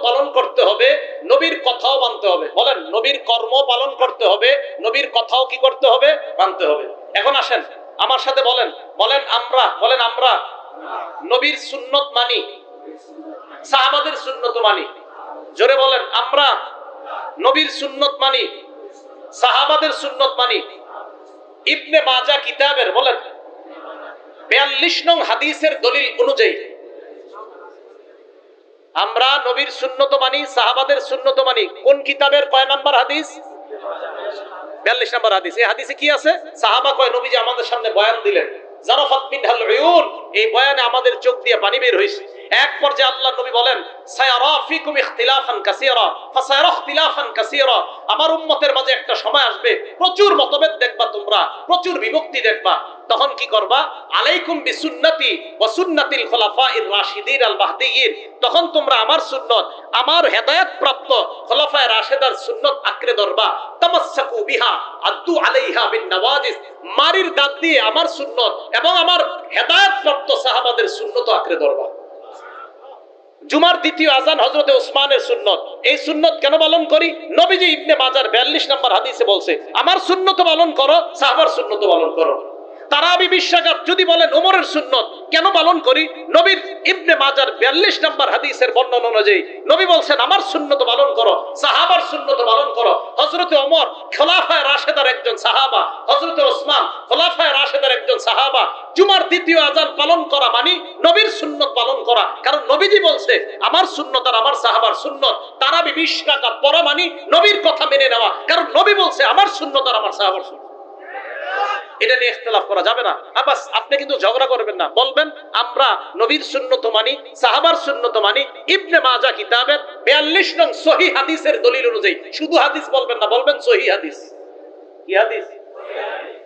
Speaker 1: পালন করতে হবে, নবীর কথাও মানতে হবে। বলেন নবীর কর্ম পালন করতে হবে, নবীর কথাও কি করতে হবে? মানতে হবে। এখন আসেন আমার সাথে বলেন, বলেন আমরা, বলেন আমরা নবীর সুন্নত মানি, সাহাবাদের সুন্নত মানি। জোরে বলেন আমরা নবীর সুন্নত মানি, সাহাবাদের সুন্নত মানি। ইবনে মাজাহ কিতাবের বলেন 42 নং হাদিসের দলিল অনুযায়ী আমরা নবীর সুন্নত মানি, সাহাবাদের সুন্নত মানি। কোন কিতাবের কয় নাম্বার হাদিস? 42 নাম্বার হাদিস। এই হাদিসে কি আছে? সাহাবা কয় নবীজি আমাদের সামনে বয়ান দিলেন, জারাফাত মিনহাল উয়ুন, এই বয়ানে আমাদের চোখ দিয়ে পানি বের হইছে। এক পর্যায়ে আল্লাহর নবী বলেন সায়ারা ফিকুম ইখতিলাফান কাসীরা ফাসায়ারা ইখতিলাফান কাসীরা, আমার উম্মতের মাঝে একটা সময় আসবে প্রচুর মতভেদ দেখবা তোমরা, প্রচুর বিভক্তি দেখবা। তখন কি করবা? আলাইকুম বিসুন্নতি ওয়া সুন্নাতিল খুলাফায়ে রাশিদিন আল মাহদিয়িন, তখন তোমরা আমার সুন্নত, আমার হেদায়েত প্রাপ্ত খুলাফায়ে রাশিদার সুন্নত আঁকড়ে ধরবা। তামাসসাকু বিহা আদু আলাইহা বিন নওয়াজিস, মারির দাঁত দিয়ে আমার সুন্নত এবং আমার হেদায়েত প্রাপ্ত সাহাবাদের সুন্নত আঁকড়ে ধরবা। জুমার দ্বিতীয় আজান হযরতে ওসমানের সুন্নত। এই সুন্নত কেন পালন করি? নবীজি ইবনে মাজার 42 নম্বর হাদিসে বলছে আমার সুন্নত পালন করো, সাহাবার সুন্নত পালন করো। তারাবি বিশ্বকাপ যদি বলেন ওমরের সুন্নত কেন পালন করি? নবীর ইবনে মাজার 42 নম্বর হাদিসের বর্ণনা অনুযায়ী নবী বলছেন আমার সুন্নত পালন করো, সাহাবার সুন্নত পালন করো। হযরতে ওমর খোলাফায়ে রাশেদার একজন সাহাবা, হযরতে ওসমান খোলাফায়ে রাশেদার একজন সাহাবা। জুমার দ্বিতীয় আজান পালন করা মানে নবীর সুন্নত পালন করা, কারণ নবীজি বলছে আমার সুন্নত আর আমার সাহাবার সুন্নত। তারাবি 20 রাকাত পড়া মানে নবীর কথা মেনে নেওয়া, কারণ নবী বলছে আমার সুন্নত আর আমার সাহাবার সুন্নত। এটা নিয়ে ইখতিলাফ করা যাবে না। বাস আপনি কিন্তু ঝগড়া করবেন না, বলবেন আমরা নবীর সুন্নত মানি, সাহাবার সুন্নত মানি। ইবনে মাজাহ কিতাবের 42 নং সহিহ হাদিসের দলিল অনুযায়ী, শুধু হাদিস বলবেন না, বলবেন সহিহ হাদিস। কি হাদিস?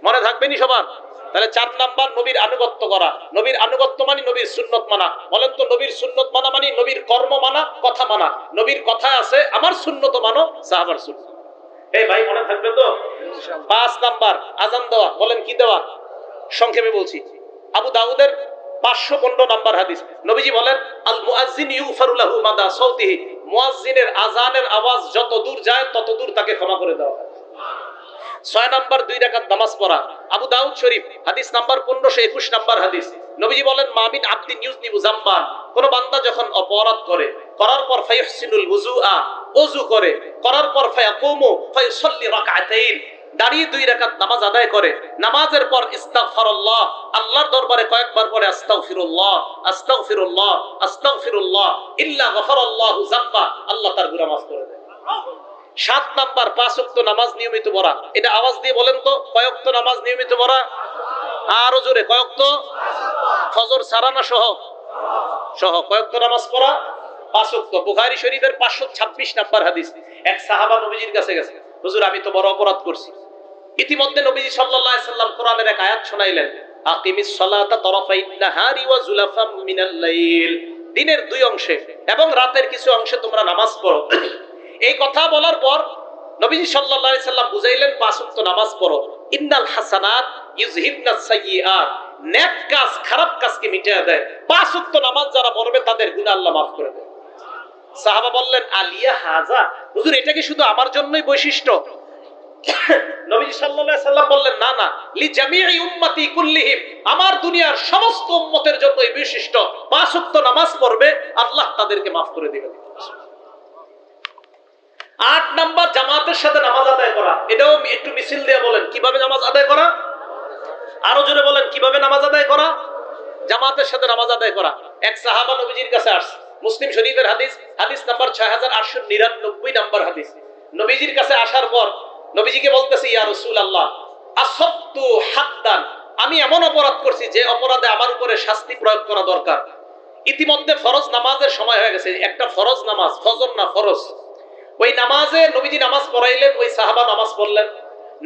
Speaker 1: মনে থাকবেনি সবার? তাহলে 4 নাম্বার নবীর আনুগত্য করা। নবীর আনুগত্য মানে নবীর সুন্নত মানা। বলেন তো নবীর সুন্নত মানা মানে নবীর কর্ম মানা, কথা মানা। নবীর কথায় আছে আমার সুন্নত মানো, সাহাবার সুন্নত। এই ভাই মনে থাকবে তো? 5 নাম্বার আযান দেওয়া। বলেন কি দেওয়া? সংক্ষেপে বলছি। আবু দাউদের 515 নাম্বার হাদিস, নবীজি বলেন আল মুয়াজ্জিন ইউফারু লাহু মাদা সাউতিহি, মুয়াজ্জিনের আযানের আওয়াজ যত দূর যায় তত দূর তাকে ক্ষমা করে দেওয়া হয়। 6 নাম্বার 2 রাকাত নামাজ পড়া। আবু দাউদ শরীফ হাদিস নাম্বার 1521 নাম্বার হাদিস, নবীজি বলেন মামিন আবদিন ইউযনিবু যামবান, কোন বান্দা যখন অপরাধ করে, করার পর ফায়ুহসিনুল ওযুআ, ওযু করে, করার পর ফায়াকুমু ফায়ুসাল্লি রাকাতাইন, দাঁড়িয়ে 2 রাকাত নামাজ আদায় করে, নামাজের পর ইস্তিগফারুল্লাহ, আল্লাহর দরবারে কয়েকবার পরে আস্তাগফিরুল্লাহ আস্তাগফিরুল্লাহ আস্তাগফিরুল্লাহ ইল্লা গফারাল্লাহু যামবা, আল্লাহ তার গুনাহ মাফ করে দেয়। 7 নাম্বার 5 ওয়াক্ত নামাজ নিয়মিত পড়া। এটা আওয়াজ দিয়ে বলেন তো কয় ওয়াক্ত নামাজ নিয়মিত পড়া? আরো জোরে কয় ওয়াক্ত? ফজর ছাড়া না সহ? সহ। কয় ওয়াক্ত নামাজ পড়া? 5 ওয়াক্ত। বুখারী শরীফের 526 নাম্বার হাদিস, এক সাহাবা নবীজির কাছে গেছে, হুজুর আমি তো বড় অপরাধ করছি। ইতিমধ্যে নবীজি সাল্লাল্লাহু আলাইহি সাল্লাম কোরআনের এক আয়াত শোনাইলেন, আকিমিস সালাতা তারাফাইন নাহারি ওয়া যুলাফাম মিনাল লাইল, দিনের 2 অংশে এবং রাতের কিছু অংশে তোমরা নামাজ পড়ো। এই কথা বলার পর নবীজি সাল্লাল্লাহু আলাইহি সাল্লাম বুঝাইলেন 5 ওয়াক্ত নামাজ পড়ো। ইন্নাল হাসানাত ইউযহিবনাস সাইয়্যাত, নেক কাজ খারাপ কাজকে মিটিয়ে দেয়। 5 ওয়াক্ত নামাজ যারা পড়বে তাদের গুনাহ আল্লাহ মাফ করে দেয়। সাহাবা বললেন আলিয়া হাজা, হুজুর এটা কি শুধু আমার জন্যই বৈশিষ্ট্য? নবী সাল্লাল্লাহু আলাইহি সাল্লাম বললেন না না, লি জামিই উম্মতি কুল্লিহিম, আমার দুনিয়ার সমস্ত উম্মতের জন্য এই বৈশিষ্ট্য। 5 ওয়াক্ত নামাজ পড়বে, আল্লাহ তাদেরকে মাফ করে দিবেন। 8 নাম্বার জামাতের সাথে নামাজ আদায় করা। এটাও একটু মিছিল দিয়ে বলেন কিভাবে নামাজ আদায় করা? আরো জোরে বলেন, কিভাবে নামাজ আদায় করা? জামাতের সাথে নামাজ আদায় করা। এক সাহাবা নবীজির কাছে আসছে, মুসলিম শরীফের হাদিস, হাদিস নাম্বার 6899 নাম্বার হাদিস। নবীজির কাছে আসার পর নবীজিকে বলতেছে, ইয়া রাসূলুল্লাহ, আসবতু হাদ্দান, আমি এমন অপরাধ করছি যে অপরাধে আমার উপরে শাস্তি প্রয়োগ করা দরকার। ইতিমধ্যে ফরজ নামাজের সময় হয়ে গেছে, একটা ফরজ নামাজ, ফজর না ফরজ। ওই নামাজে নবীজি নামাজ পড়াইলেন, ওই সাহাবা নামাজ পড়লেন।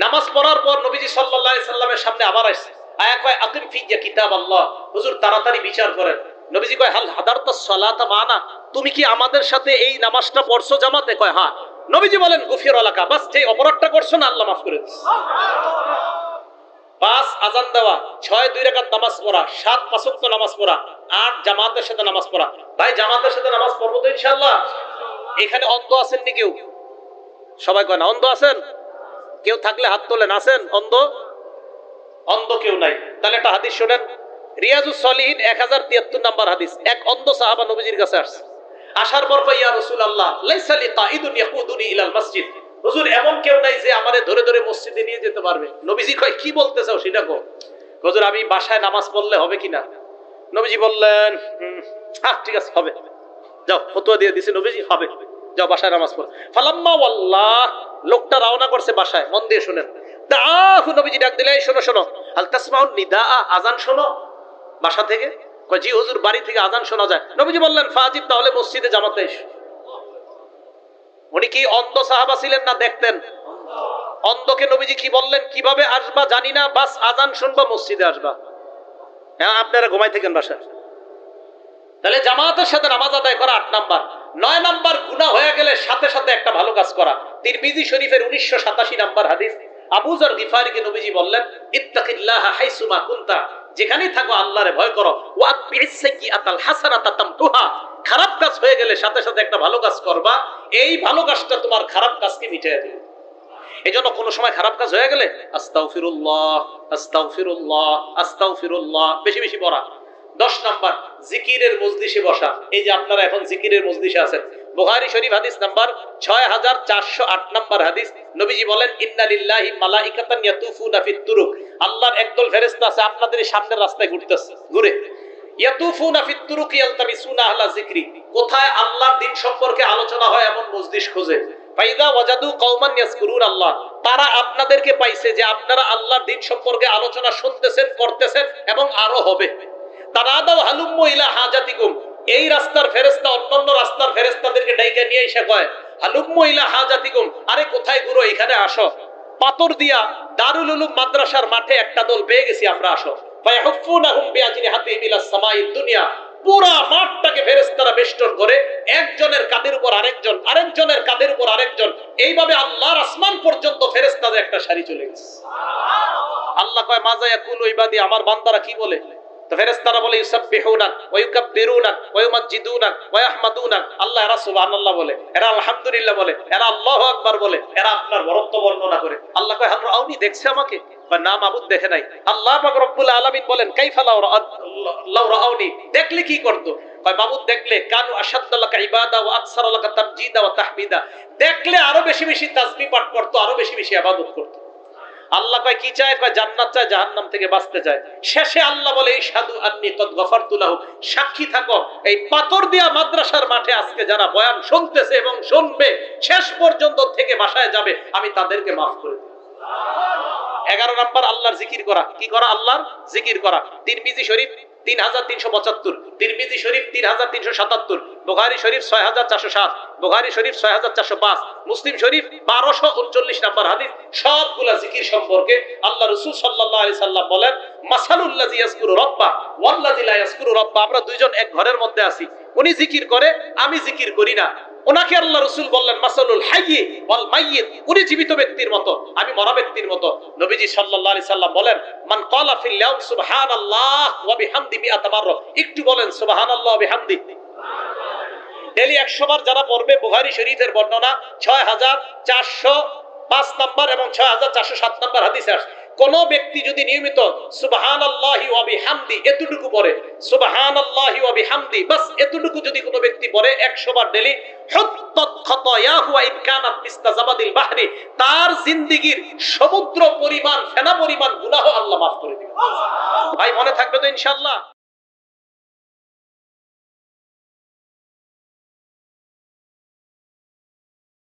Speaker 1: নামাজ পড়ার পর নবীজি সাল্লাল্লাহু আলাইহি সাল্লামের সামনে আবার আসছে, আয়া কয় আকিম ফিয়া কিতাবাল্লাহ, হুজুর তাড়াতাড়ি বিচার করেন। নবীজি কয় হাল হাদারতাস সালাতা মানা, তুমি কি আমাদের সাথে এই নামাজটা পড়ছো জামাতে? কয় হ্যাঁ। নবীজি বলেন গুফির লাকা, বাস যে অপরাধটা করছো না আল্লাহ মাফ করে দিয়েছে। 5 আজান দেওয়া, 6 2 রাকাত নামাজ পড়া, 7 5 ওয়াক্ত নামাজ পড়া, 8 জামাতের সাথে নামাজ পড়া। ভাই জামাতের সাথে নামাজ পড়বো তো ইনশাআল্লাহ। এখানে অন্ধ আছেন নি কেউ? সবাই কয় না। অন্ধ আছেন? কেউ থাকলে হাত তোলেন। আছেন অন্ধ? অন্ধ কেউ নাই। তাহলে একটা হাদিস শুনেন, রিয়াজুস সলিহিন 1073 নাম্বার হাদিস। এক অন্ধ সাহাবা নবীজির কাছে আসছে। আসার পর কয় ইয়া রাসূলুল্লাহ, লাইসা লি কাঈদুন ইয়াকুদুনি ইলাল মসজিদ, হুজুর এমন কেউ নাই যে আমারে ধরে ধরে মসজিদে নিয়ে যেতে পারবে। নবীজি কয় কি বলতে চাও সেটা কও। হুজুর আমি বাসায় নামাজ পড়লে হবে কিনা? নবীজি বললেন হ্যাঁ ঠিক আছে হবে, যাও, ফতোয়া দিয়ে দিছে নবীজি, হবে, যাও বাসায় নামাজ পড়ো। ফালাম্মা ওয়াল্লাহ, লোকটা রওনা করছে বাসায়। মন দিয়ে শুনেন, দাহু নবীজি ডাক দিলে, শোনো শোনো, আল তাসমাউন নিদা, আযান শোনো বাসা থেকে। কয় জি হুজুর, বাড়ি থেকে আযান শোনা যায়। নবীজি বললেন ফাজিব, তাহলে মসজিদে জামাতে এসো। উনি কি অন্ধ সাহাবা ছিলেন না দেখতেন? অন্ধকে নবীজি কি বললেন, কিভাবে আসবা জানি না, বাস আযান শুনবা মসজিদে আসবা। হ্যাঁ আপনারা ঘুমাই থাকেন বাসায়। তাহলে জামাতের সাথে নামাজ আদায় করা 8 নাম্বার। 9 নাম্বার, গুনাহ হয়ে গেলে সাথে সাথে একটা ভালো কাজ করা। তিরমিজি শরীফের 1987 নাম্বার হাদিস, আবু যর গিফারীকে নবীজি বললেন ইত্তাকিল্লাহা হাইসুমা কুনতা, যেখানেই থাকো আল্লাহরে ভয় করো। ওয়াতবিস সাইয়্যাতাল হাসানাতা তামতুহা, খারাপ কাজ হয়ে গেলে সাথে সাথে একটা ভালো কাজ করবা, এই ভালো কাজটা তোমার খারাপ কাজকে মিটিয়ে দেবে। এজন্য কোন সময় খারাপ কাজ হয়ে গেলে আস্তাগফিরুল্লাহ আস্তাগফিরুল্লাহ আস্তাগফিরুল্লাহ বেশি বেশি পড়া। 10 নাম্বার, জিকিরের মজলিসে বসা। এই যে আপনারা এখন জিকিরের মজলিসে আছেন, বুখারী শরীফ হাদিস নাম্বার 6408 নাম্বার হাদিস। নবীজি বলেন ইন্না লিল্লাহি মালাইকাতান ইয়াতুফুনা ফিত তুরুক, আল্লাহর একদল ফেরেশতা আছে আপনাদের সামনের রাস্তায় ঘুরে। ইয়াতুফুনা ফিত তুরুক ইয়ালতামিসুনা আহলা যিকরি, কোথায় আল্লাহর দ্বীন সম্পর্কে আলোচনা হয় এমন মজলিস খোঁজে। ফাইদা ওয়াজাদু কওমান ইয়াজকুরুন আল্লাহ, তারা আপনাদেরকে পাইছে যে আপনারা আল্লাহর দ্বীন সম্পর্কে আলোচনা শুনতেছেন, করতেছেন এবং আরো হবে। তারাদাও হালুম্মু ইলা হাজাতিকুম, এই রাস্তার ফেরেশতা অন্যান্য রাস্তার ফেরেশতাদেরকে ডাইকা নিয়ে এসে কয় হালুম্মু ইলা হাজাতিকুম, আরে কোথায় গুরু, এখানে আসো। পাথর দিয়া দারুল উলুম মাদ্রাসার মাঠে একটা দল পেয়ে গেছি আমরা, আসো। ফায়াহুফুনাহুম বিআজনিহাতিহিম ইলাস সামাইদ দুনিয়া, পুরা মাঠটাকে ফেরেশতারা বেষ্টন করে, একজনের কাঁধের উপর আরেকজন, আরেকজনের কাঁধের উপর আরেকজন, এইভাবে আল্লাহর আসমান পর্যন্ত ফেরেশতাদের একটা সারি চলে গেছে। আল্লাহ কয় মাজা ইয়াকুলু ইবাদি, আমার বান্দারা কি বলে? তো ফেরেশতারা বলে ইউসাব্বিহুনা ওয়া ইউকাব্বিরুনা ওয়া ইউমাজ্জিদুনা ওয়া ইয়াহমাদুনা, আল্লাহ এরা সুবহানাল্লাহ বলে, এরা আলহামদুলিল্লাহ বলে, এরা আল্লাহু আকবার বলে, এরা আপনার বরত্ব বর্ণনা করে। আল্লাহ কয় হাল রাউনি, দেখছে আমাকে? না মাবুদ দেখে নাই। আল্লাহ পাক রব্বুল আলামিন বলেন কাইফা লাউ রাউনি, দেখলে কি করতো? কয় মাবুদ দেখলে কানু আশাদ্দালাকা ইবাদা ওয়া আকসারালাকা তামজিদা ওয়া তাহমিদা, দেখলে আরো বেশি বেশি তাসবিহ পাঠ করতো, আরো বেশি বেশি ইবাদত করতো। আল্লাহ কয় কি চায়? কয় জান্নাত চায়, জাহান্নাম থেকে বাঁচতে চায়। শেষে আল্লাহ বলে ইশহাদু আন্নী কদ গফারতু লাহু, সাক্ষী থাকো এই পাথর দিয়া মাদ্রাসার মাঠে আজকে যারা বয়ান শুনতেছে এবং শুনবে, শেষ পর্যন্ত থেকে বাসায় যাবে, আমি তাদেরকে মাফ করে দেব। 11 নাম্বার, আল্লাহর জিকির করা। কি করা? আল্লাহর জিকির করা। তিরমিজি শরীফ 3375, তিরমিজি শরীফ 3377, বুখারী শরীফ 6407, বুখারী শরীফ 6405, মুসলিম শরীফ 1239 নাম্বার হাদিস। সবগুলা জিকির সম্পর্কে আল্লাহ রাসূল সাল্লাল্লাহু আলাইহি সাল্লাম বলেন মাসালুল লাযী ইয়াযকুরু রাব্বা ওয়াল লাযী লা ইয়াযকুরু রাব্বা, আমরা দুইজন এক ঘরের মধ্যে আছি, উনি জিকির করে, আমি জিকির করি না। ওনাকে আল্লাহ রাসূল বললেন মাসালুল হাইয়্যি ওয়াল মাইয়িত, উনি জীবিত ব্যক্তির মতো, আমি মরা ব্যক্তির মতো। নবীজি সাল্লাল্লাহু আলাইহি সাল্লাম বলেন মান ক্বালা ফিল ইয়াউম সুবহানাল্লাহ ওয়া বিহামদি মিআত মাররা, একটু বলেন সুবহানাল্লাহ ওয়া বিহামদি। ডেইলি 100 বার যারা পড়বে, বুখারী শরীফের বর্ণনা 6405 নাম্বার এবং 6407 নাম্বার হাদিসে আসে, কোন ব্যক্তি যদি নিয়মিত সুবহানাল্লাহি ওয়া বিহামদি এতটুকু পড়ে, সুবহানাল্লাহি ওয়া বিহামদি বাস এতটুকু যদি কোন ব্যক্তি পড়ে 100 বার ডেইলি, হুত্তাত খাতায়াহু ওয়া ইন কানাত মিসলা জাবাদিল বাহরি, তার জিন্দেগীর সমুদ্র পরিমাণ ফেনা পরিমাণ গুনাহ আল্লাহ মাফ করে দিবেন। ভাই মনে থাকবে তো ইনশাআল্লাহ?